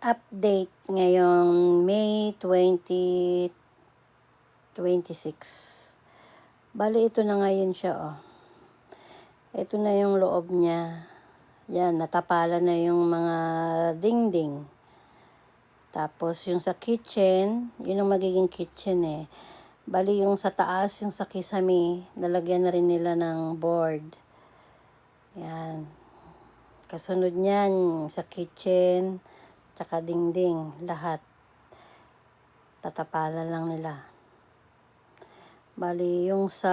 Update ngayong May 2026. Bali, ito na ngayon siya, oh. Ito na yung loob niya. Yan, natapala na yung mga dingding. Tapos, yung sa kitchen, yun ang magiging kitchen, eh. Bali, yung sa taas, yung sa kisame, nalagyan na rin nila ng board. Yan. Kasunod niyan, sa kitchen, tsaka dingding, lahat. Tatapalan lang nila. Bali, yung sa,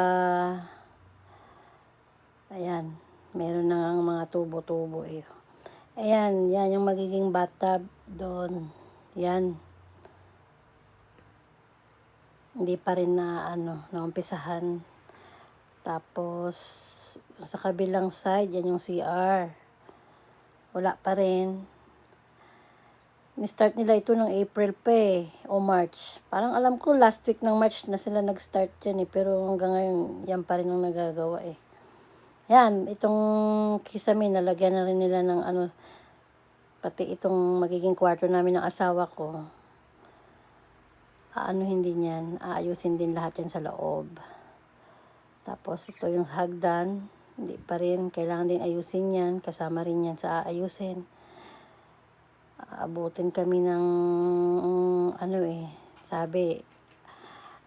ayan, meron na nga mga tubo-tubo eh. Ayan, yan yung magiging bathtub doon. Yan. Hindi pa rin na, naumpisahan. Tapos, sa kabilang side, yan yung CR. Wala pa rin. Ni-start nila ito ng April pa eh, o March. Parang alam ko last week ng March na sila nag-start yan eh, pero hanggang ngayon yan pa rin ang nagagawa eh. Yan, itong kisame, nalagyan na rin nila ng pati itong magiging kwarto namin ng asawa ko. Hindi niyan, aayusin din lahat yan sa loob. Tapos ito yung hagdan, hindi pa rin, kailangan din ayusin yan, kasama rin yan sa aayusin. Abutin kami ng sabi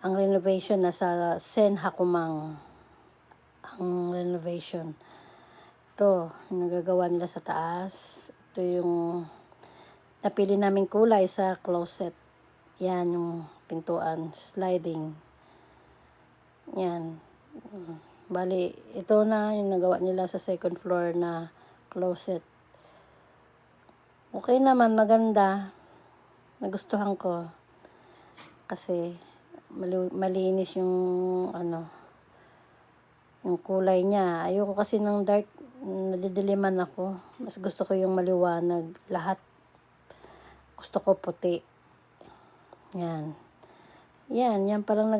ang renovation nasa Sen Hakumang ang renovation. Ito yung nagagawa nila sa taas. Ito yung napili naming kulay sa closet. Yan yung pintuan, sliding. Yan. Bali, ito na yung nagawa nila sa second floor na closet. Okay naman, maganda. Nagustuhan ko. Kasi malinis yung yung kulay niya. Ayoko kasi ng dark, nadidiliman ako. Mas gusto ko yung maliwanag. Lahat gusto ko puti. Yan. Yan palang